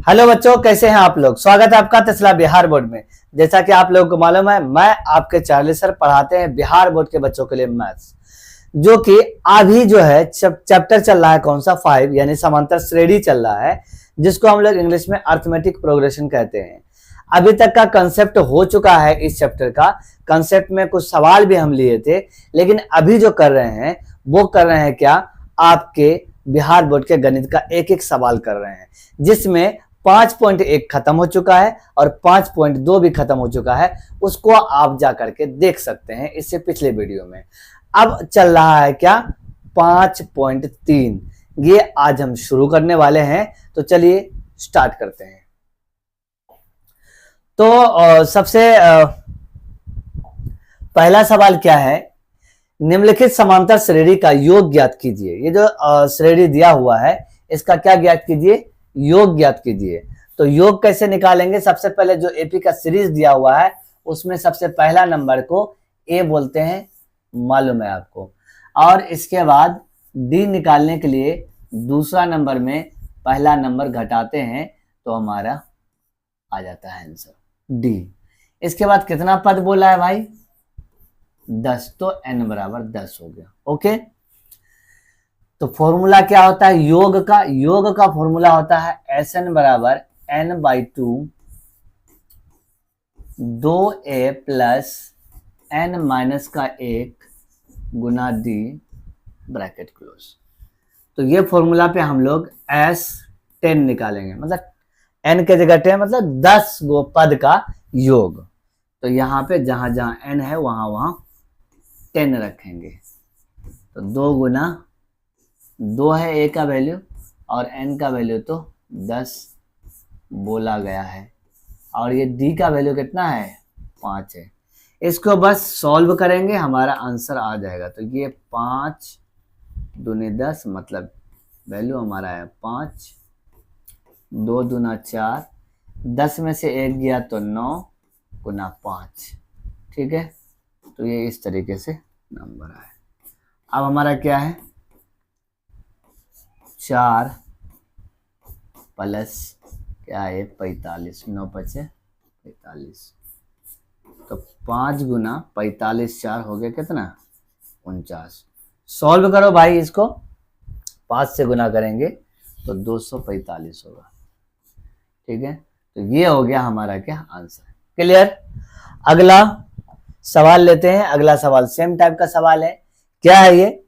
Hello बच्चों, कैसे हैं आप लोग। स्वागत है आपका तसला बिहार बोर्ड में। जैसा कि आप लोगों को मालूम है, मैं आपके चार्ली सर पढ़ाते हैं बिहार बोर्ड के बच्चों के लिए मैथ्स, जो कि अभी जो है चैप्टर चल रहा है कौन सा 5 यानी समांतर श्रेणी चल रहा है, जिसको हम लोग इंग्लिश में अर्थमेटिक प्रोग्रेशन कहते हैं। अभी तक का कंसेप्ट हो चुका है। इस चैप्टर का कंसेप्ट में कुछ सवाल भी हम लिए थे, लेकिन अभी जो कर रहे हैं वो कर रहे हैं क्या, आपके बिहार बोर्ड के गणित का एक एक सवाल कर रहे हैं, जिसमें 5.1 खत्म हो चुका है और 5.2 भी खत्म हो चुका है। उसको आप जा करके देख सकते हैं इससे पिछले वीडियो में। अब चल रहा है क्या 5.3, ये आज हम शुरू करने वाले हैं। तो चलिए स्टार्ट करते हैं। तो सबसे पहला सवाल क्या है, निम्नलिखित समांतर श्रेणी का योग ज्ञात कीजिए। ये जो श्रेणी दिया हुआ है इसका क्या ज्ञात कीजिए, योग ज्ञात कीजिए। तो योग कैसे निकालेंगे, सबसे पहले जो एपी का सीरीज दिया हुआ है उसमें सबसे पहला नंबर को ए बोलते हैं, मालूम है आपको। और इसके बाद डी निकालने के लिए दूसरा नंबर में पहला नंबर घटाते हैं तो हमारा आ जाता है आंसर डी। इसके बाद कितना पद बोला है भाई, 10, तो n बराबर 10 हो गया। ओके, तो फॉर्मूला क्या होता है योग का फॉर्मूला होता है Sn बराबर n/2 2a plus n minus का 1 गुना d ब्रैकेट क्लोज। तो ये फॉर्मूला पे हम लोग S10 निकालेंगे, मतलब n के जगह 10 मतलब 10 गो पद का योग। तो यहाँ पे जहां जहां n है वहां वहां 10 रखेंगे। तो 2 गुना 2 है a का वैल्यू और n का वैल्यू तो 10 बोला गया है, और ये d का वैल्यू कितना है 5 है। इसको बस सॉल्व करेंगे हमारा आंसर आ जाएगा। तो ये 5 दूनी 10 मतलब वैल्यू हमारा है 5, 2 दूना 4, 10 में से 1 गया तो 9 गुना 5। ठीक है, तो ये इस तरीके से नंबर आए। अब हमारा क्या है 4 प्लस क्या है 45, 9 5 45, तो 5 गुना 45 4 हो गया कितना 49। सॉल्व करो भाई, इसको 5 से गुना करेंगे तो 245 होगा। ठीक है, तो ये हो गया हमारा क्या आंसर। क्लियर। अगला सवाल लेते हैं। अगला सवाल सेम टाइप का सवाल है। क्या है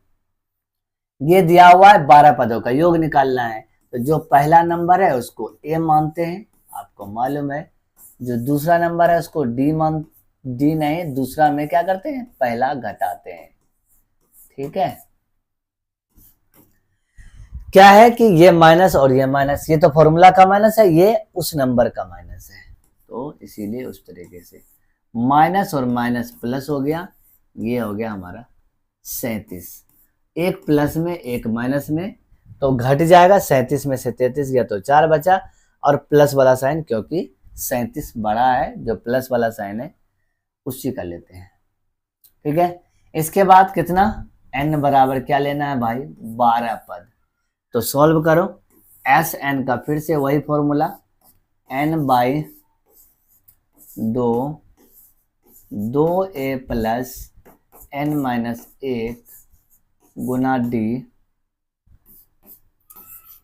ये दिया हुआ है 12 पदों का योग निकालना है। तो जो पहला नंबर है उसको ए मानते हैं, आपको मालूम है। जो दूसरा नंबर है उसको डी नहीं, दूसरा में क्या करते हैं पहला घटाते हैं। ठीक है, क्या है कि ये माइनस और ये माइनस, ये तो फॉर्मूला का माइनस है, ये उस नंबर का माइनस है, तो इसीलिए उस तरीके से माइनस और माइनस प्लस हो गया। ये हो गया हमारा 37, एक प्लस में एक माइनस में, तो घट जाएगा। 37 में से 33 गया तो 4 बचा, और प्लस वाला साइन क्योंकि 37 बड़ा है, जो प्लस वाला साइन है उसी का लेते हैं। ठीक है, इसके बाद कितना n बराबर क्या लेना है भाई 12 पद। तो सॉल्व करो Sn का फिर से वही formula n/2 2a plus n minus 1 गुना d।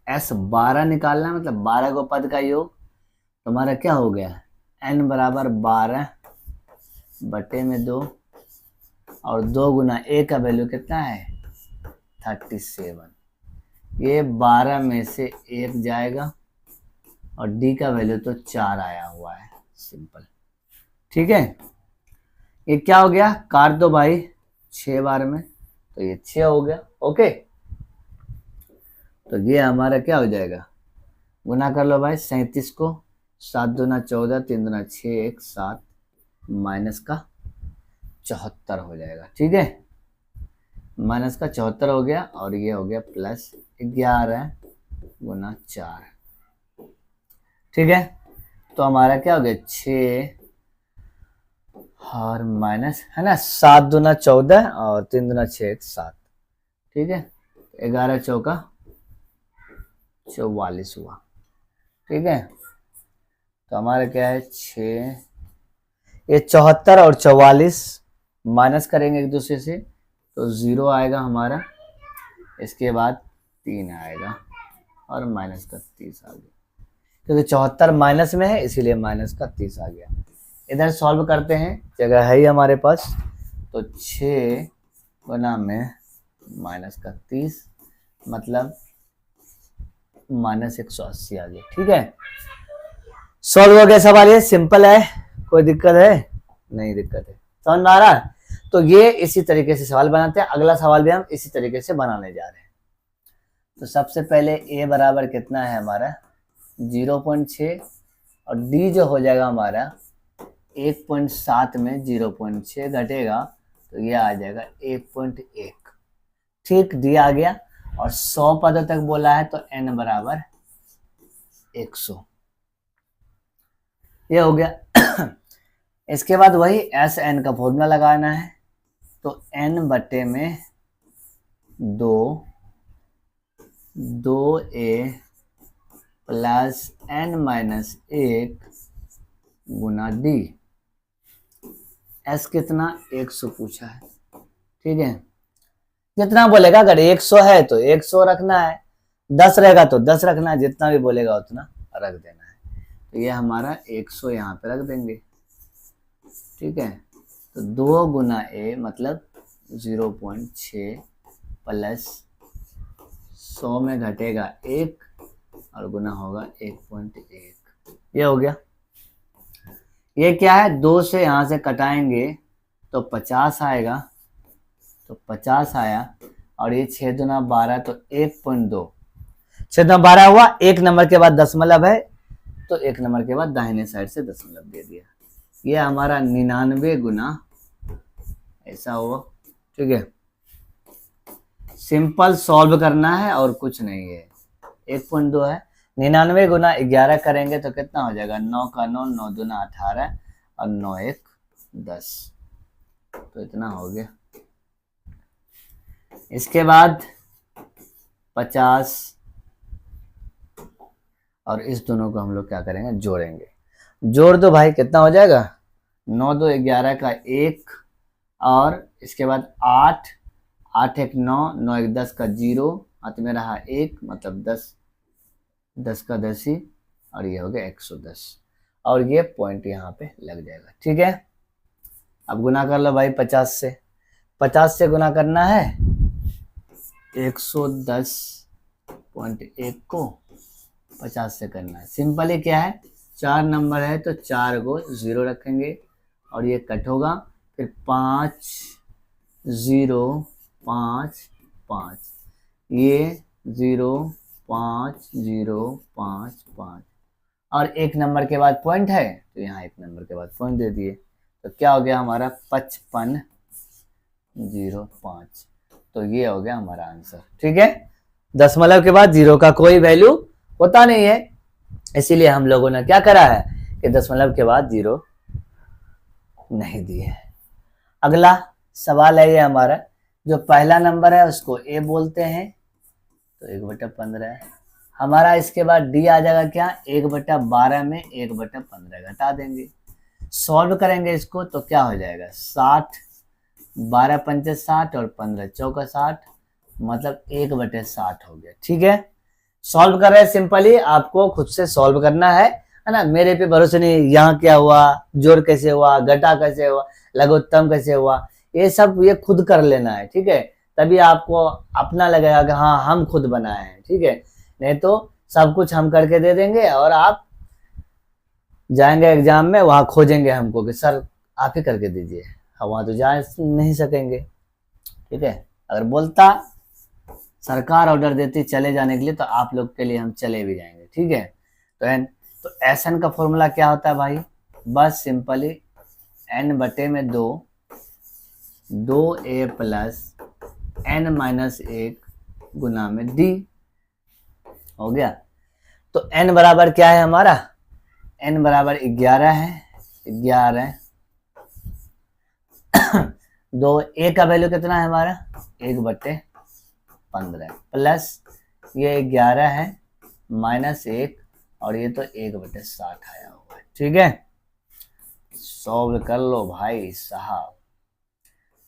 S 12 निकालना है, मतलब 12 को पद का योग। तुम्हारा क्या हो गया n बराबर 12 बटे में 2, और 2 गुना a का वैल्यू कितना है 37। ये 12 में से 1 जाएगा और d का वैल्यू तो 4 आया हुआ है, सिंपल। ठीक है, ये क्या हो गया, काट दो भाई 6 बार में, तो ये 6 हो गया। ओके, तो ये हमारा क्या हो जाएगा, गुना कर लो भाई 37 को, 7 दूना 14, 3 दूना 6, 1 7 माइनस का 74 हो जाएगा। ठीक है, माइनस का 74 हो गया, और ये हो गया प्लस 11 गुना 4। ठीक है, तो हमारा क्या हो गया 6 और माइनस है ना, 7 दूना 14 और 3 दूना 6 1 7। ठीक है, 11 चौका 44 हुआ। ठीक है, तो हमारा क्या है 6, ये 74 और 44 माइनस करेंगे एक दूसरे से तो 0 आएगा हमारा, इसके बाद 3 आएगा और माइनस का 30 आ गया, क्योंकि 74 माइनस में है इसीलिए माइनस का 30 आ गया। इधर सॉल्व करते हैं, जगह है ही हमारे पास, तो 6 गुना में माइनस का 30 मतलब -180 आ गया। ठीक है, सॉल्व हो गया सवाल, ये सिंपल है, कोई दिक्कत है नहीं, दिक्कत है, समझ में आ रहा है। तो ये इसी तरीके से सवाल बनाते हैं, अगला सवाल भी हम इसी तरीके से बनाने जा रहे हैं। तो सबसे पहले a बराबर कितना है हमारा 0.6 और d जो हो जाएगा हमारा 1.7 में 0.6 घटेगा तो ये आ जाएगा 1.1। ठीक, d आ गया और 100 पदों तक बोला है तो n बराबर 100, ये हो गया। इसके बाद वही एस एन का फॉर्मूला लगाना है, तो n बटे में 2a प्लस n-1 गुना d। s कितना 100 पूछा है, ठीक है, जितना बोलेगा, अगर 100 है तो 100 रखना है, 10 रहेगा तो 10 रखना है, जितना भी बोलेगा उतना रख देना है। तो ये हमारा 100 यहाँ पे रख देंगे, ठीक है। तो 2 गुना a मतलब 0.6 प्लस 100 में घटेगा 1 और गुना होगा 1.1, ये हो गया। ये क्या है, 2 से यहाँ से कटाएंगे तो 50 आएगा, तो 50 आया और ये 6 दूना 12 तो 1.2, 6 दूना 12 हुआ, 1 नंबर के बाद दशमलव है तो 1 नंबर के बाद दाहिने साइड से दशमलव दे दिया, ये हमारा 99 गुना ऐसा हुआ। ठीक है, सिंपल सॉल्व करना है और कुछ नहीं है, 1.2 है, 99 गुना 11 करेंगे तो कितना हो जाएगा, 9 का 9, 9 दूना 18 और 9 1 10, तो इतना हो गया। इसके बाद 50 और इस दोनों को हम लोग क्या करेंगे, जोड़ेंगे, जोड़ दो भाई, कितना हो जाएगा, 9 2 11 का 1 और इसके बाद 8 8 1 9 9 1 10 का 0, हाथ में रहा 1 मतलब 10 10 का 10 ही, और ये हो गया 110 और ये पॉइंट यहाँ पे लग जाएगा। ठीक है, अब गुना कर लो भाई 50 से, 50 से गुना करना है 110.1 को 50 से करना है, सिंपल ही क्या है, 4 नंबर है तो 4 को 0 रखेंगे और ये कट होगा, फिर 5 0 5 5, ये 0 5 0 5 5 और 1 नंबर के बाद पॉइंट है तो यहाँ 1 नंबर के बाद पॉइंट दे दिए, तो क्या हो गया हमारा 55.05, तो ये हो गया हमारा आंसर। ठीक है, दशमलव के बाद 0 का कोई वैल्यू होता नहीं है, इसीलिए हम लोगों ने क्या करा है कि दशमलव के बाद 0 नहीं दिए। अगला सवाल है ये हमारा, जो पहला नंबर है उसको a बोलते हैं तो 1/15 है हमारा, इसके बाद d आ जाएगा क्या, 1/12 में 1/15 घटा देंगे, सॉल्व करेंगे इसको तो क्या हो जाएगा 60, 12 पंचे 60 और 15 चौका 60 मतलब 1/60 हो गया। ठीक है, सॉल्व कर रहे हैं, सिंपली आपको खुद से सॉल्व करना है ना, मेरे पे भरोसे नहीं, यहाँ क्या हुआ, जोड़ कैसे हुआ, घटा कैसे हुआ, लघुत्तम कैसे हुआ, ये सब ये खुद कर लेना है। ठीक है, तभी आपको अपना लगेगा कि हाँ हम खुद बनाए हैं। ठीक है, नहीं तो सब कुछ हम करके दे देंगे और आप जाएंगे एग्जाम में, वहां खोजेंगे हमको कि सर आप ही करके दीजिए, हम वहां तो जा नहीं सकेंगे। ठीक है, अगर बोलता सरकार ऑर्डर देती चले जाने के लिए तो आप लोग के लिए हम चले भी जाएंगे। ठीक है, तो एस एन का फॉर्मूला क्या होता है भाई, बस सिंपली n बटे में 2a प्लस n-1 गुना में d हो गया। तो n बराबर क्या है हमारा, n बराबर 11 है, 11 दो a का वैल्यू कितना है हमारा 1/15 प्लस ये 11 है -1 और ये तो 1/60 आया हुआ है। ठीक है, सॉल्व कर लो भाई साहब,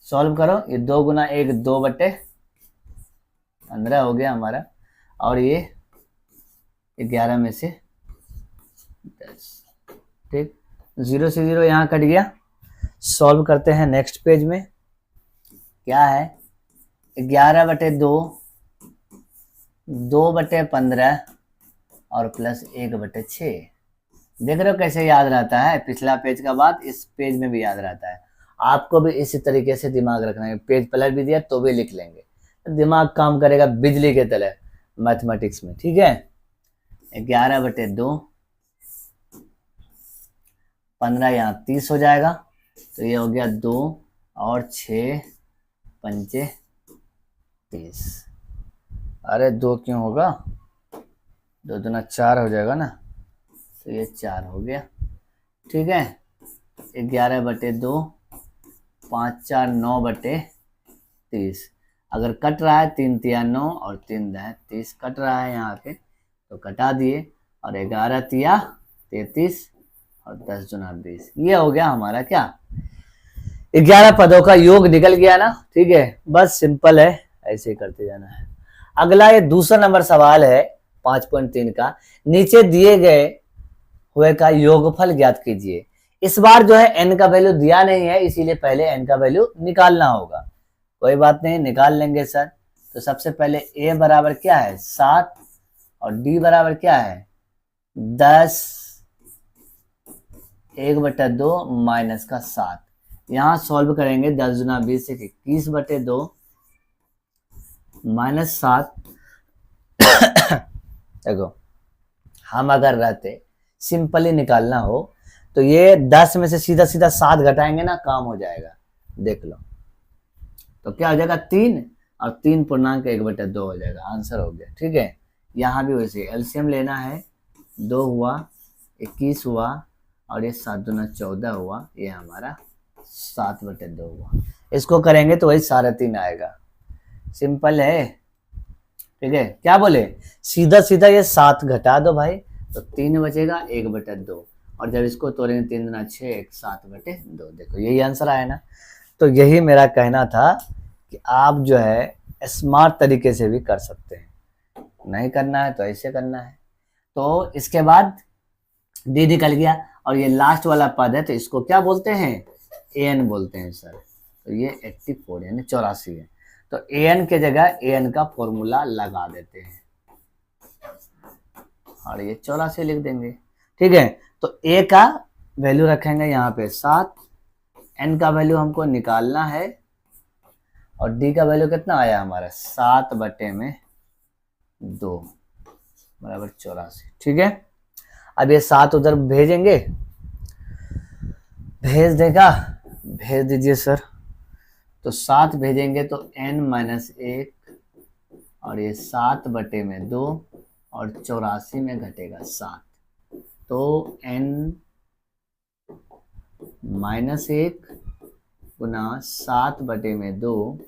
सॉल्व करो। ये 2 गुना 1 2/15 हो गया हमारा, और ये 11 में से 10। ठीक, 0 से 0 यहाँ कट गया। सॉल्व करते हैं नेक्स्ट पेज में। क्या है, 11/2 2/15 और प्लस 1/6। देख रहे हो कैसे याद रहता है, पिछला पेज का बात इस पेज में भी याद रहता है। आपको भी इसी तरीके से दिमाग रखना है, पेज पलट भी दिया तो भी लिख लेंगे, दिमाग काम करेगा बिजली के तरह मैथमेटिक्स में। ठीक है, 11/2, 15 यहाँ 30 हो जाएगा, तो ये हो गया 2 और 6 पंचे 30। अरे 2 क्यों होगा, 2 दूना 4 हो जाएगा ना, तो ये 4 हो गया। ठीक है, 11/2, 5 4 9/30। अगर कट रहा है 3 तिया 9 और 3 दह 30 कट रहा है यहाँ पे, तो कटा दिए, और 11 तिया 33 और 10 दूना 20। ये हो गया हमारा क्या, 11 पदों का योग निकल गया ना। ठीक है, बस सिंपल है, ऐसे ही करते जाना है। अगला ये दूसरा नंबर सवाल है 5.3 का, नीचे दिए गए हुए का योगफल ज्ञात कीजिए। इस बार जो है n का वैल्यू दिया नहीं है, इसीलिए पहले n का वैल्यू निकालना होगा। कोई बात नहीं, निकाल लेंगे सर। तो सबसे पहले a बराबर क्या है 7, और d बराबर क्या है 10, 1/2 माइनस का 7। यहाँ सॉल्व करेंगे, 10 दूना 20 से 21/2 माइनस 7। देखो, हम अगर रहते सिंपली निकालना हो तो ये 10 में से सीधा सीधा 7 घटाएंगे ना, काम हो जाएगा। देख लो, तो क्या हो जाएगा 3 और 3.1/2 हो जाएगा, आंसर हो गया। ठीक है, यहाँ भी वैसे एलसीएम लेना है, 2 हुआ 21 हुआ, और ये 7 दूना 14 हुआ, ये हमारा 7/2 हुआ। इसको करेंगे तो वही 3.5 आएगा, सिंपल है। ठीक है, क्या बोले, सीधा सीधा ये 7 घटा दो भाई, तो 3 बचेगा 1/2, और जब इसको तोड़ेंगे 3 दूना 6 1 7/2। देखो यही आंसर आया ना। तो यही मेरा कहना था कि आप जो है स्मार्ट तरीके से भी कर सकते हैं, नहीं करना है तो ऐसे करना है। तो इसके बाद डी निकल गया, और ये लास्ट वाला पद है, तो इसको क्या बोलते हैं, an बोलते हैं सर। तो ये 84 यानी 84 है, तो an के जगह an का फॉर्मूला लगा देते हैं, और ये 84 लिख देंगे। ठीक है, तो a का वैल्यू रखेंगे यहाँ पे 7, n का वैल्यू हमको निकालना है, और d का वैल्यू कितना आया हमारा 7/2 बराबर 84। ठीक है, अब ये 7 उधर भेजेंगे, भेज देगा, भेज दीजिए सर। तो 7 भेजेंगे तो n-1, और ये 7/2 और 84 में घटेगा 7, तो n-1 गुना 7/2,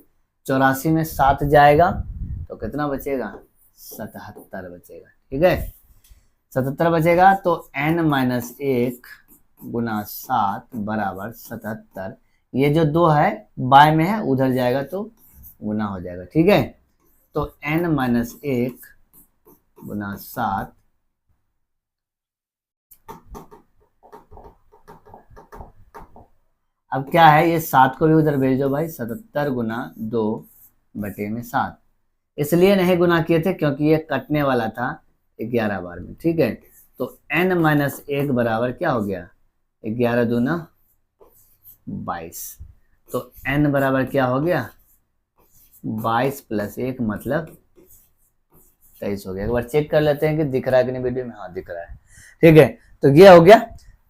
84 में 7 जाएगा तो कितना बचेगा 77 बचेगा। ठीक है, 77 बचेगा, तो n-1 गुना 7 बराबर 77। ये जो 2 है बाय में है, उधर जाएगा तो गुना हो जाएगा। ठीक है, तो n-1 गुना 7 अब क्या है, ये 7 को भी उधर भेजो भाई, 77 गुना 2/7। इसलिए नहीं गुना किए थे क्योंकि ये कटने वाला था 11 बार में। ठीक है, तो n-1 बराबर क्या हो गया 11 दूना 22, तो n बराबर क्या हो गया 22 + 1 मतलब 23 हो गया। एक बार चेक कर लेते हैं कि दिख रहा है कि नहीं वीडियो में। हाँ दिख रहा है। ठीक है, तो ये हो गया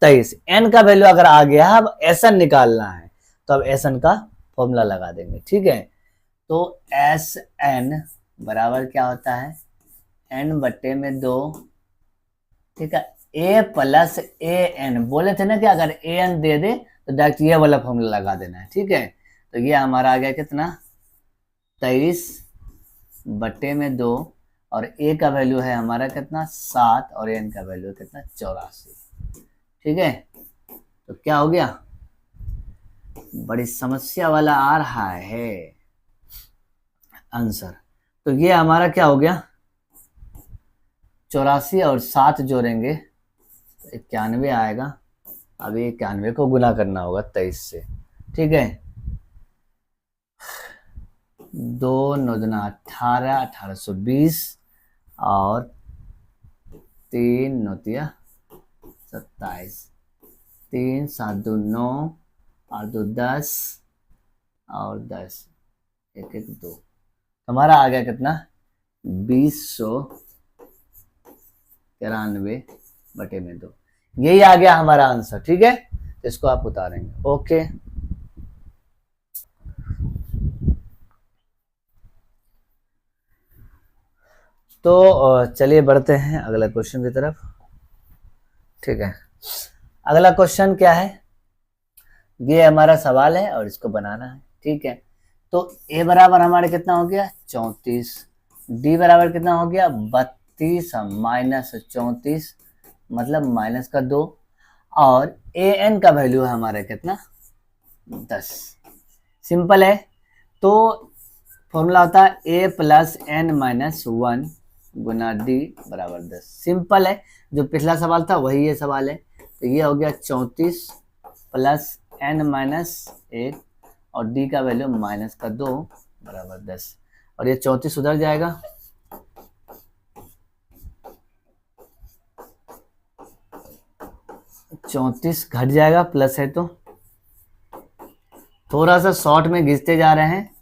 23। n का वैल्यू अगर आ गया, अब Sn निकालना है, तो अब Sn का फॉर्मूला लगा देंगे। ठीक है, तो Sn बराबर क्या होता है n/2। ठीक है, a + an बोले थे ना कि अगर an दे दे तो डायरेक्ट ये वाला फॉर्मूला लगा देना है। ठीक है, तो ये हमारा आ गया कितना 23/2, और a का वैल्यू है हमारा कितना 7, और n का वैल्यू कितना 84। ठीक है, तो क्या हो गया, बड़ी समस्या वाला आ रहा है आंसर। तो ये हमारा क्या हो गया, 84 और 7 जोड़ेंगे तो 91 आएगा। अब 91 को गुना करना होगा 23 से, ठीक है। 2 9 दूना 18, 1820 और 3 9 तिया 27, 3 7 2 9 और 2 10 और 10 1 1 2, हमारा आ गया कितना, 2093/2। यही आ गया हमारा आंसर, ठीक है। इसको आप उतारेंगे, ओके। तो चलिए बढ़ते हैं अगला क्वेश्चन की तरफ, ठीक है। अगला क्वेश्चन क्या है, ये हमारा सवाल है और इसको बनाना है, ठीक है। तो a बराबर हमारे कितना हो गया 34, d बराबर कितना हो गया 32 माइनस 34 मतलब माइनस का 2, और an का वैल्यू है हमारा कितना 10। सिंपल है, तो फॉर्मूला होता है a plus n minus 1 Guna d बराबर 10। सिंपल है, जो पिछला सवाल था वही ये सवाल है। तो ये हो गया 34 प्लस n माइनस 1 और d का वैल्यू माइनस का 2 बराबर 10, और ये 34 उधर जाएगा, चौंतीस घट जाएगा, प्लस है तो थोड़ा सा शॉर्ट में घिसते जा रहे हैं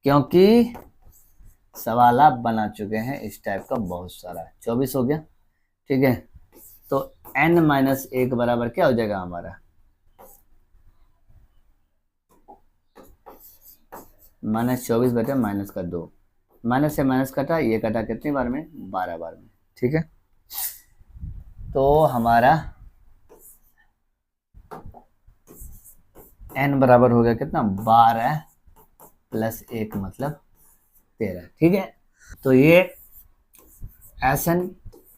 क्योंकि सवाल आप बना चुके हैं इस टाइप का बहुत सारा। 24 हो गया, ठीक है। तो n माइनस 1 बराबर क्या हो जाएगा हमारा, -24 बटे माइनस का 2, माइनस से माइनस कटा, ये कटा कितनी बार में 12 बार में, ठीक है। तो हमारा n बराबर हो गया कितना 12 प्लस 1 मतलब 13, ठीक है। तो ये Sn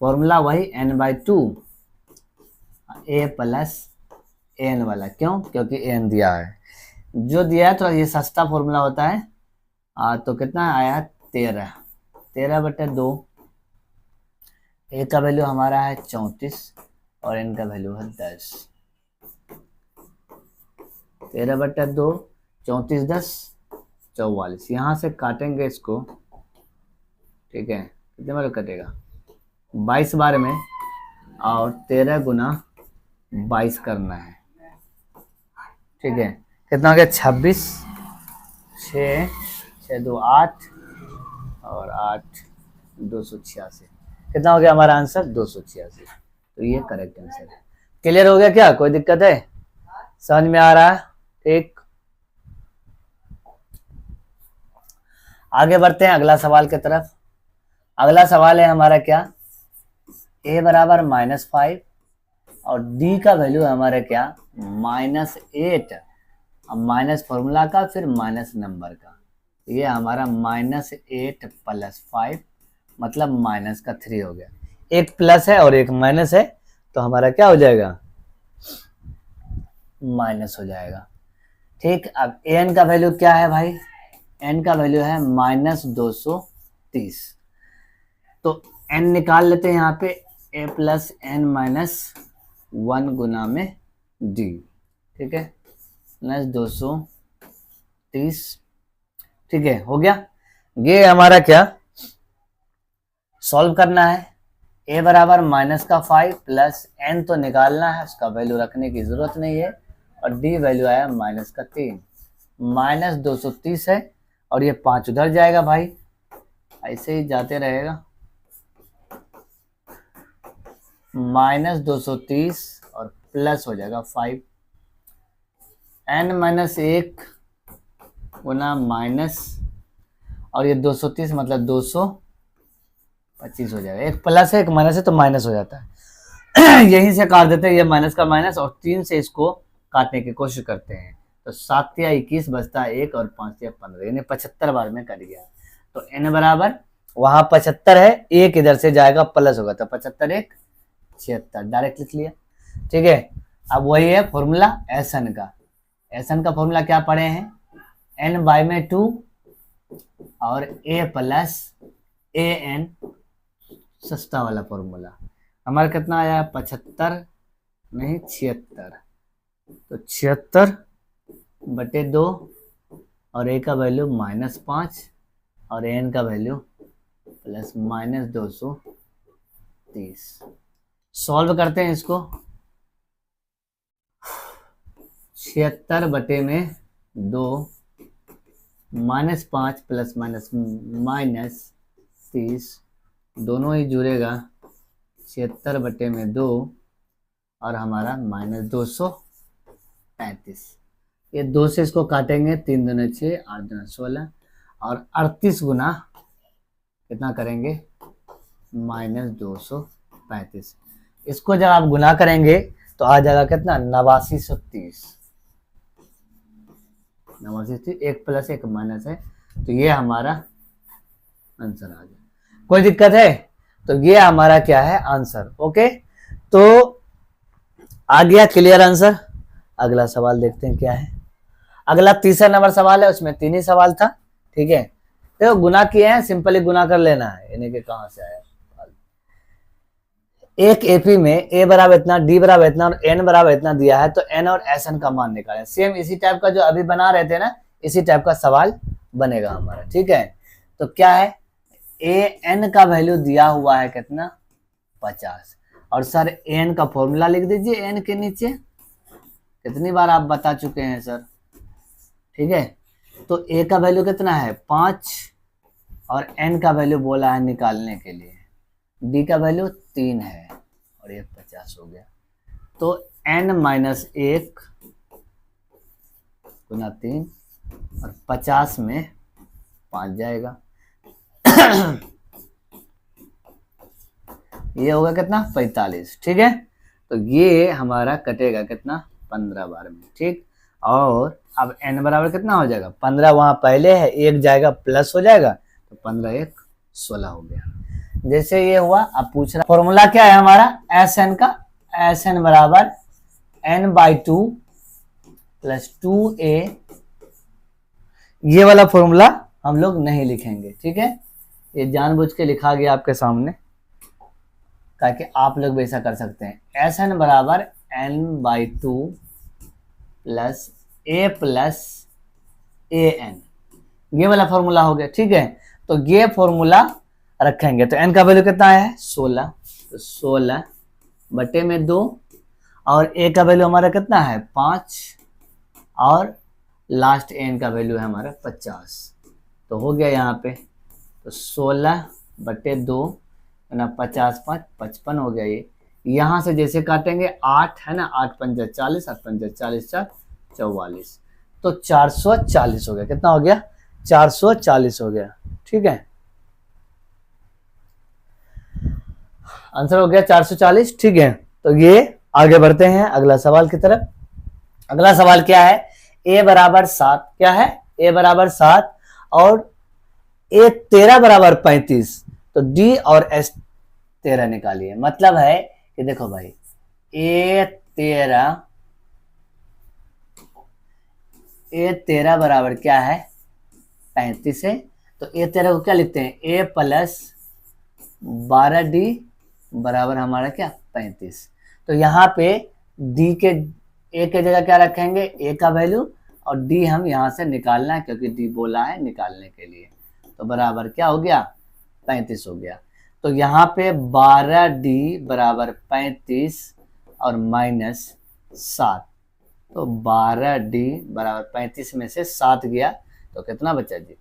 फॉर्मूला वही n/2 a प्लस n वाला, क्यों, क्योंकि n दिया है, जो दिया है तो ये सस्ता फॉर्मूला होता है। तो कितना आया 13 बटे 2, a का वैल्यू हमारा है 34 और n का वैल्यू है 10। 13 बटे 2, 34 10 44, यहाँ से काटेंगे इसको, ठीक है। कितने बार कटेगा 22 बार में, और 13 गुना 22 करना है, ठीक है। कितना हो गया 26, 6 6 2 8 और 8 286, कितना हो गया हमारा आंसर 286। तो ये करेक्ट आंसर है। क्लियर हो गया क्या, कोई दिक्कत है, समझ में आ रहा है, ठीक। आगे बढ़ते हैं अगला सवाल की तरफ। अगला सवाल है हमारा क्या, a बराबर -5 और d का वैल्यू है हमारा क्या -8। अब माइनस फॉर्मूला का, फिर माइनस नंबर का, ये हमारा -8 प्लस 5 मतलब माइनस का 3 हो गया। एक प्लस है और एक माइनस है, तो हमारा क्या हो जाएगा माइनस हो जाएगा, ठीक। अब an का वैल्यू क्या है भाई, n का वैल्यू है -230, तो n निकाल लेते हैं यहाँ पे, a प्लस n माइनस 1 गुना में d, ठीक है, -230, ठीक है, हो गया। ये हमारा क्या सॉल्व करना है, a बराबर -5 प्लस n तो निकालना है, उसका वैल्यू रखने की जरूरत नहीं है, और d वैल्यू आया -3, -230 है, और ये 5 उधर जाएगा भाई, ऐसे ही जाते रहेगा, -230 और प्लस हो जाएगा 5, n-1 गुना माइनस, और ये 230 मतलब 225 हो जाएगा। एक प्लस है एक माइनस है तो माइनस हो जाता है। यहीं से काट देते हैं, ये माइनस का माइनस, और 3 से इसको काटने की कोशिश करते हैं, तो 7 या 21 बचता है 1 और 5 या 15, यानी 75 बार में कट गया। तो n बराबर वहां 75 है, एक इधर से जाएगा प्लस होगा, तो 75 1 76 डायरेक्ट लिख लिया, ठीक है। अब वही है फॉर्मूला एस एन का। एस एन का फॉर्मूला क्या पढ़े हैं, एन बाई में 2 और ए प्लस ए एन, सस्ता वाला फॉर्मूला। हमारा कितना आया, 75 नहीं 76, तो 76/2 और ए का वैल्यू -5 और एन का वैल्यू +-230। सॉल्व करते हैं इसको। 76/2 -5 ±-30 दोनों ही जुड़ेगा 76/2 और हमारा -235। ये 2 से इसको काटेंगे, 3 दूनी 6, 8 दूनी 16 और 38 गुना कितना करेंगे, -235। इसको जब आप गुना करेंगे तो आ जाएगा कितना, 8930। 8930, 1 + 1 माइनस है, तो ये हमारा आंसर आ गया। कोई दिक्कत है, तो ये हमारा क्या है आंसर। ओके, तो आ गया क्लियर आंसर। अगला सवाल देखते हैं क्या है। अगला तीसरा नंबर सवाल है, उसमें 3 ही सवाल था। ठीक है, देखो गुना किए हैं, सिंपली गुना कर लेना है, यानी कि कहां से आया। एक एपी में ए बराबर इतना, डी बराबर इतना और एन बराबर इतना दिया है, तो एन और एस एन का मान निकालें। सेम इसी टाइप का जो अभी बना रहे थे ना, इसी टाइप का सवाल बनेगा हमारा। ठीक है, तो क्या है, ए एन का वैल्यू दिया हुआ है कितना, 50। और सर ए एन का फॉर्मूला लिख दीजिए एन के नीचे, कितनी बार आप बता चुके हैं सर। ठीक है, तो ए का वैल्यू कितना है 5 और एन का वैल्यू बोला है निकालने के लिए, डी का वैल्यू 3 है और ये 50 हो गया। तो n - 1 गुना 3 और 50 में 5 जाएगा। ये होगा कितना, 45। ठीक है, तो ये हमारा कटेगा कितना, 15 बार में। ठीक, और अब n बराबर कितना हो जाएगा, 15 वहां पहले है, 1 जाएगा प्लस हो जाएगा, तो 15 = 1 16 हो गया। जैसे ये हुआ, अब पूछ रहा फॉर्मूला क्या है हमारा एस एन का, एस एन बराबर n/2 + 2a। ये वाला फॉर्मूला हम लोग नहीं लिखेंगे। ठीक है, ये जानबूझ के लिखा गया आपके सामने ताकि आप लोग भी ऐसा कर सकते हैं। एस एन बराबर n/2 + a + an, ये वाला फॉर्मूला हो गया। ठीक है, तो ये फॉर्मूला रखेंगे। तो n का वैल्यू कितना है 16, तो 16/2 और a का वैल्यू हमारा कितना है 5 और लास्ट n का वैल्यू है हमारा 50। तो हो गया यहाँ पे, तो 16/2 ना 50 5 55 हो गया। ये यहाँ से जैसे काटेंगे 8 है ना, 8 पंजा 40, 8 पंजा 40, 4 44, तो 440 हो गया। कितना हो गया, 440 हो गया। ठीक है, आंसर हो गया 440। ठीक है, तो ये आगे बढ़ते हैं अगला सवाल की तरफ। अगला सवाल क्या है, a बराबर 7, क्या है a बराबर 7 और a 13 बराबर 35, तो d और s 13 निकालिए। मतलब है कि देखो भाई a 13 बराबर क्या है 35 है, तो a 13 को क्या लिखते हैं, a + 12d बराबर हमारा क्या 35। तो यहाँ पे d के a के जगह क्या रखेंगे, a का वैल्यू, और d हम यहाँ से निकालना है क्योंकि d बोला है निकालने के लिए। तो बराबर क्या हो गया 35 हो गया। तो यहाँ पे 12d बराबर 35 और -7, तो 12d बराबर 35 में से 7 गया, तो कितना बचा जी,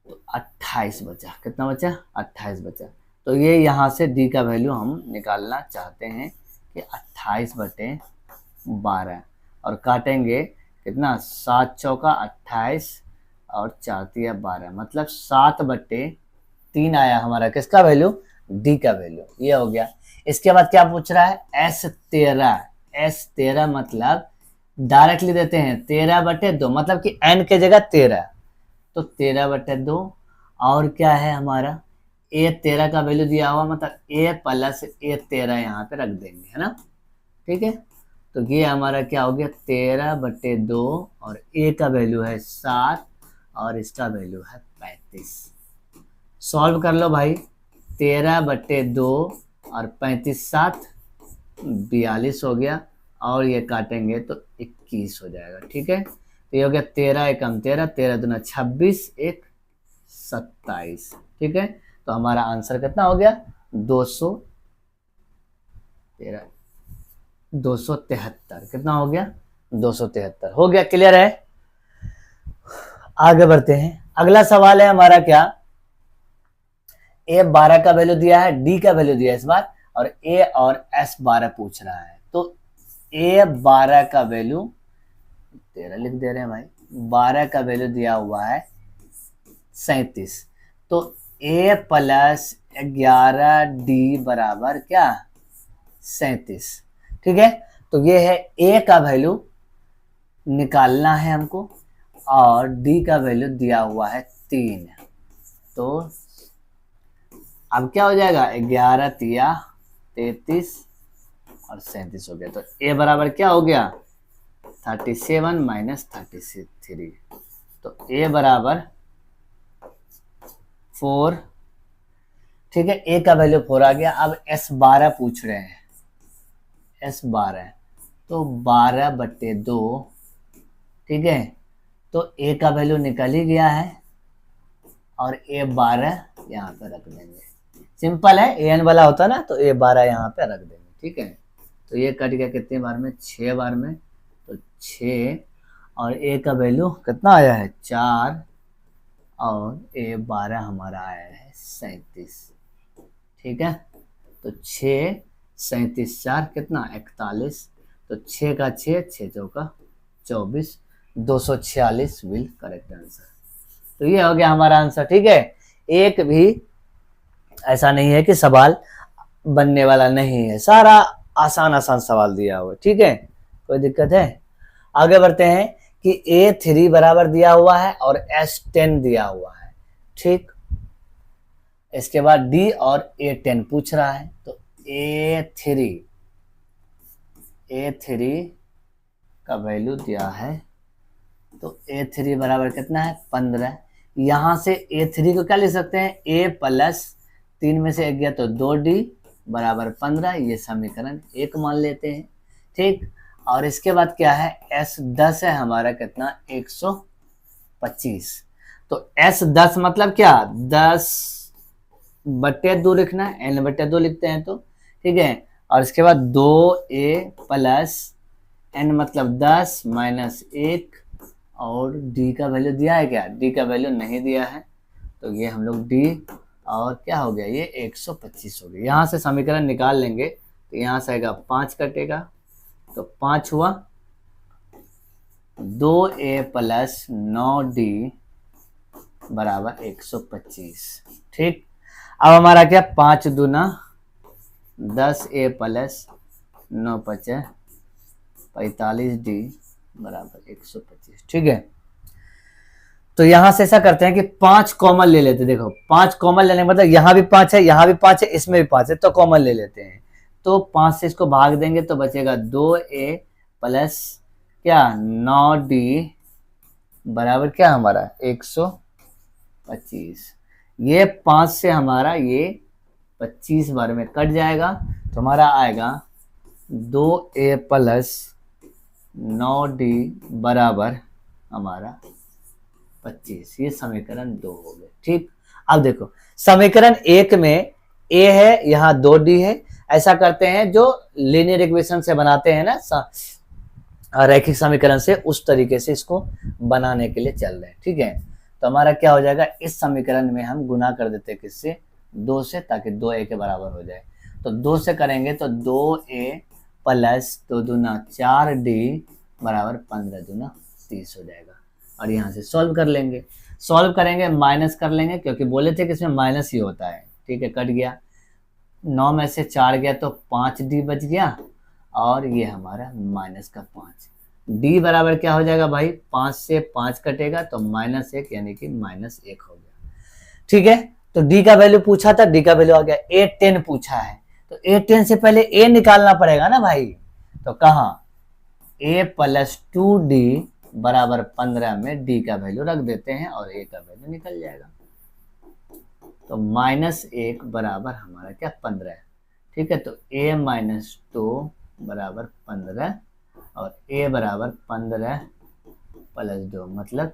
तो 28 बचा। कितना बचा, 28 बचा। तो ये यहाँ से d का वैल्यू हम निकालना चाहते हैं कि 28/12 और काटेंगे कितना, 7 चौका 28 और 4 तिया 12, मतलब 7/3 आया हमारा किसका वैल्यू, d का वैल्यू। ये हो गया। इसके बाद क्या पूछ रहा है, S13 मतलब डायरेक्टली देते हैं 13/2, मतलब कि n के जगह 13, तो 13/2 और क्या है हमारा ए 13 का वैल्यू दिया हुआ, मतलब ए प्लस ए 13 यहाँ पे रख देंगे, है ना। ठीक है, तो ये हमारा क्या हो गया 13/2 और ए का वैल्यू है 7 और इसका वैल्यू है 35। सॉल्व कर लो भाई, 13/2 और 35 7 42 हो गया, और ये काटेंगे तो 21 हो जाएगा। ठीक है, तो ये हो गया 13 एकम 13, 13 दूना 26, 1 27। ठीक है, तो हमारा आंसर कितना हो गया 273। कितना हो गया 273 हो गया। क्लियर है, आगे बढ़ते हैं। अगला सवाल है हमारा क्या, ए 12 का वैल्यू दिया है, डी का वैल्यू दिया है इस बार, और ए और एस 12 पूछ रहा है। तो ए 12 का वैल्यू 13 लिख दे रहे हैं भाई, 12 का वैल्यू दिया हुआ है 37। तो ए प्लस 11 डी बराबर क्या 37। ठीक है, तो ये है ए का वैल्यू निकालना है हमको, और डी का वैल्यू दिया हुआ है 3। तो अब क्या हो जाएगा 11 तिया 33 और 37 हो गया। तो ए बराबर क्या हो गया 37 माइनस 33। तो ए बराबर 4। ठीक है, ए का वैल्यू 4 आ गया। अब एस 12 पूछ रहे हैं, एस 12, तो 12/2। ठीक है, तो ए का वैल्यू निकल ही गया है, और ए 12 यहाँ पे रख देंगे। सिंपल है, ए एन वाला होता ना, तो ए 12 यहाँ पे रख देंगे। ठीक है, तो ये कट गया कितने बार में 6 बार में, तो 6, और ए का वैल्यू कितना आया है 4, और ए 12 हमारा आया है 37। ठीक है, तो 6 37 4 कितना 41। तो 6 का 6 6 चौका 24, 246 विल करेक्ट आंसर। तो ये हो गया हमारा आंसर। ठीक है, एक भी ऐसा नहीं है कि सवाल बनने वाला नहीं है, सारा आसान आसान सवाल दिया हुआ है। ठीक है, कोई दिक्कत है। आगे बढ़ते हैं कि A3 बराबर दिया हुआ है और S10 दिया हुआ है। ठीक, इसके बाद D और A10 पूछ रहा है। तो A3 का वैल्यू दिया है, तो A3 बराबर कितना है 15। यहां से A3 को क्या लिख सकते हैं A प्लस 3 में से 1 गया तो 2D बराबर 15, ये समीकरण 1 मान लेते हैं। ठीक, और इसके बाद क्या है S10 है हमारा कितना 125। तो S10 मतलब क्या 10/2 लिखना है, n/2 लिखते हैं तो। ठीक है, और इसके बाद 2A प्लस n मतलब 10 माइनस 1, और D का वैल्यू दिया है क्या, D का वैल्यू नहीं दिया है, तो ये हम लोग D, और क्या हो गया ये 125 हो गया। यहाँ से समीकरण निकाल लेंगे, तो यहाँ से आएगा 5 कटेगा, तो 5 हुआ, 2A प्लस 9D बराबर 125। ठीक, अब हमारा क्या 5 दूना 10A प्लस 9 5 45D बराबर 125। ठीक है, तो यहां से ऐसा करते हैं कि 5 कॉमन ले लेते हैं। देखो 5 कॉमन लेने का मतलब यहाँ भी 5 है, यहाँ भी 5 है, इसमें भी 5 है, तो कॉमन ले लेते हैं। तो 5 से इसको भाग देंगे तो बचेगा 2A प्लस क्या 9D बराबर क्या हमारा 125। ये 5 से हमारा ये 25 बार में कट जाएगा, तो हमारा आएगा 2A प्लस 9D बराबर हमारा 25। ये समीकरण 2 हो गए। ठीक, अब देखो समीकरण 1 में A है, यहाँ 2D है। ऐसा करते हैं जो लीनियर इक्वेशन से बनाते हैं ना, रैखिक समीकरण से, उस तरीके से इसको बनाने के लिए चल रहे हैं। ठीक है, तो हमारा क्या हो जाएगा इस समीकरण में हम गुना कर देते हैं किससे 2 से, ताकि 2A के बराबर हो जाए। तो 2 से करेंगे तो 2A प्लस 2 दूना 4D बराबर 15 दूना 30 हो जाएगा। और यहाँ से सॉल्व कर लेंगे, सॉल्व करेंगे माइनस कर लेंगे, क्योंकि बोले थे कि इसमें माइनस ही होता है। ठीक है, कट गया, 9 में से 4 गया तो 5D बच गया, और ये हमारा माइनस का 5। D बराबर क्या हो जाएगा भाई 5 से 5 कटेगा तो -1 यानी कि -1 हो गया। ठीक है, तो डी का वैल्यू पूछा था, डी का वैल्यू आ गया। ए 10 पूछा है, तो ए 10 से पहले ए निकालना पड़ेगा ना भाई। तो कहाँ ए प्लस 2d बराबर 15 में डी का वैल्यू रख देते हैं और ए का वैल्यू निकल जाएगा। तो -1 बराबर हमारा क्या 15 है। ठीक है, तो a माइनस 2 बराबर 15 और a बराबर 15 प्लस 2 मतलब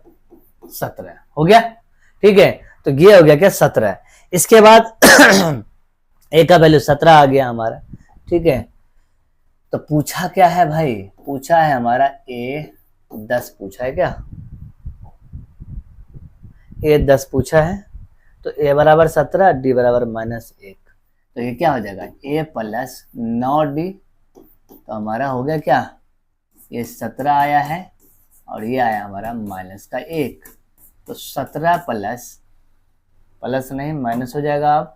17 हो गया। ठीक है, तो ये हो गया क्या 17। इसके बाद a का वैल्यू 17 आ गया हमारा। ठीक है, तो पूछा क्या है भाई, पूछा है हमारा a 10 पूछा है क्या, a 10 पूछा है। तो a बराबर 17, d बराबर -1, तो ये क्या हो जाएगा a प्लस 9d। तो हमारा हो गया क्या, ये 17 आया है और ये आया हमारा -1। तो 17 प्लस नहीं माइनस हो जाएगा, अब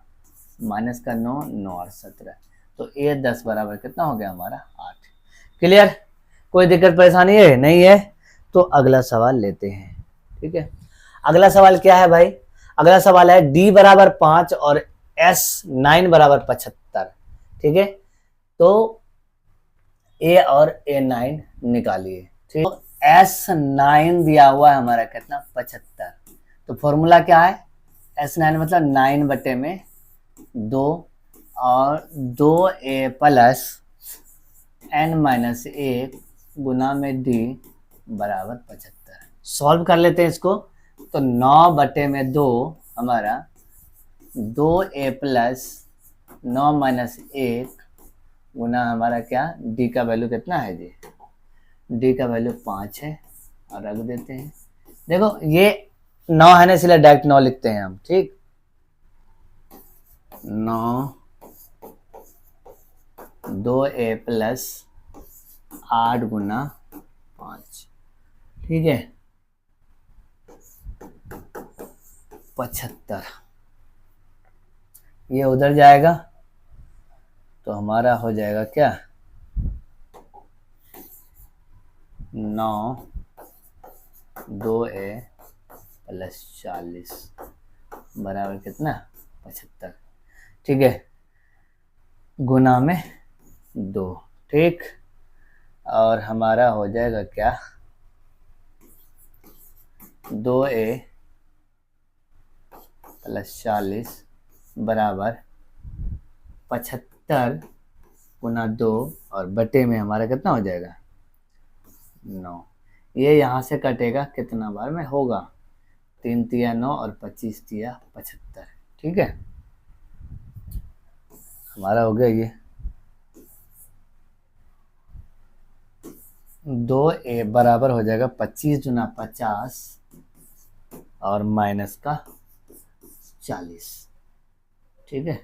-9, 9 और 17, तो a 10 बराबर कितना हो गया हमारा 8। क्लियर, कोई दिक्कत परेशानी है नहीं है। तो अगला सवाल लेते हैं। ठीक है, अगला सवाल क्या है भाई, अगला सवाल है d बराबर 5 और s 9 बराबर 75। ठीक है, तो a और a9 निकालिए। ठीक, तो s9 दिया हुआ है हमारा कितना 75। तो फॉर्मूला क्या है, s9 मतलब 9 बटे में 2 और 2a प्लस n-1 गुना में d बराबर 75। सॉल्व कर लेते हैं इसको। तो 9 बटे में 2 हमारा 2a प्लस 9-1 गुना हमारा क्या d का वैल्यू कितना है जी, d का वैल्यू 5 है और रख देते हैं। देखो ये 9 है ना, इसलिए डायरेक्ट 9 लिखते हैं हम। ठीक, 9 2a प्लस 8 गुना 5। ठीक है, 75 ये उधर जाएगा तो हमारा हो जाएगा क्या 9 2a प्लस 40 बराबर कितना 75। ठीक है, गुना में 2। ठीक, और हमारा हो जाएगा क्या 2a प्लस 40 बराबर 75 गुना 2 और बटे में हमारा कितना हो जाएगा 9। ये यहाँ से कटेगा कितना बार में होगा 3 तिया 9 और 25 तिया 75। ठीक है, हमारा हो गया ये 2a बराबर हो जाएगा 25 गुना 50 और माइनस का 40। ठीक है,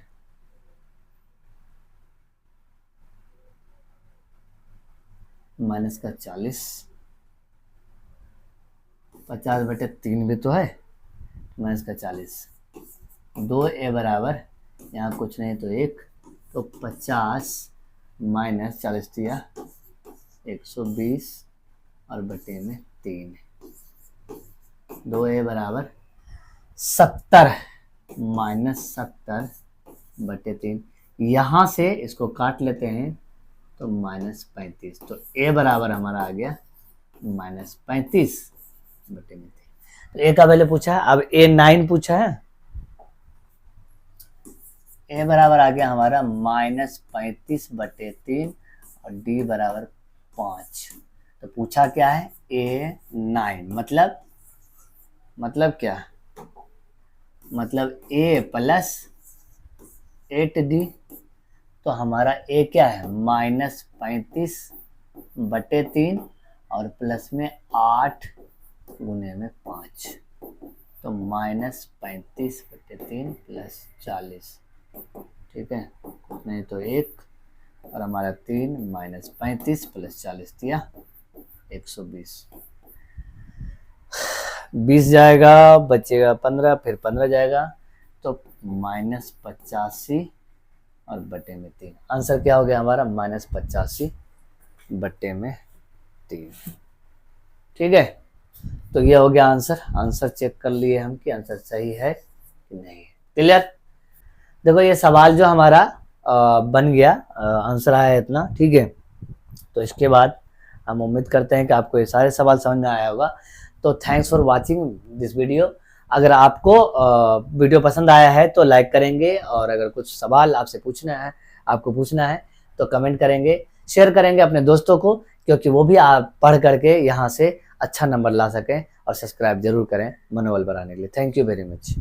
माइनस का 40, 50 बटे 3 भी तो है, माइनस का 40। 2a बराबर यहाँ कुछ नहीं तो 1, तो 50 माइनस 40 दिया 120 और बटे में 3। 2a बराबर 70 माइनस 70 बटे 3। यहाँ से इसको काट लेते हैं तो -35। तो a बराबर हमारा आ गया -35 बटे में 3। तो a का वैल्यू पूछा है, अब a9 पूछा है। a बराबर आ गया हमारा -35 बटे 3 और d बराबर 5। तो पूछा क्या है a9 मतलब क्या, मतलब a प्लस 8d। तो हमारा a क्या है -35 बटे 3 और प्लस में 8 गुने में 5। तो -35 बटे 3 प्लस 40। ठीक है, नहीं तो 1 और हमारा 3 -35 प्लस 40 दिया 120। 20 जाएगा बचेगा 15, फिर 15 जाएगा तो -85 और बटे में 3। आंसर क्या हो गया हमारा -85 बटे में 3। ठीक है, तो ये हो गया आंसर। आंसर चेक कर लिए हम कि आंसर सही है कि नहीं है। क्लियर। देखो ये सवाल जो हमारा बन गया, आंसर आया इतना, ठीक है। तो इसके बाद हम उम्मीद करते हैं कि आपको ये सारे सवाल समझ में आया होगा। तो thanks for watching this video. अगर आपको वीडियो पसंद आया है तो लाइक करेंगे, और अगर कुछ सवाल आपसे आपको पूछना है तो कमेंट करेंगे, शेयर करेंगे अपने दोस्तों को, क्योंकि वो भी आप पढ़ करके यहाँ से अच्छा नंबर ला सकें। और सब्सक्राइब जरूर करें मनोबल बढ़ाने के लिए। Thank you very much.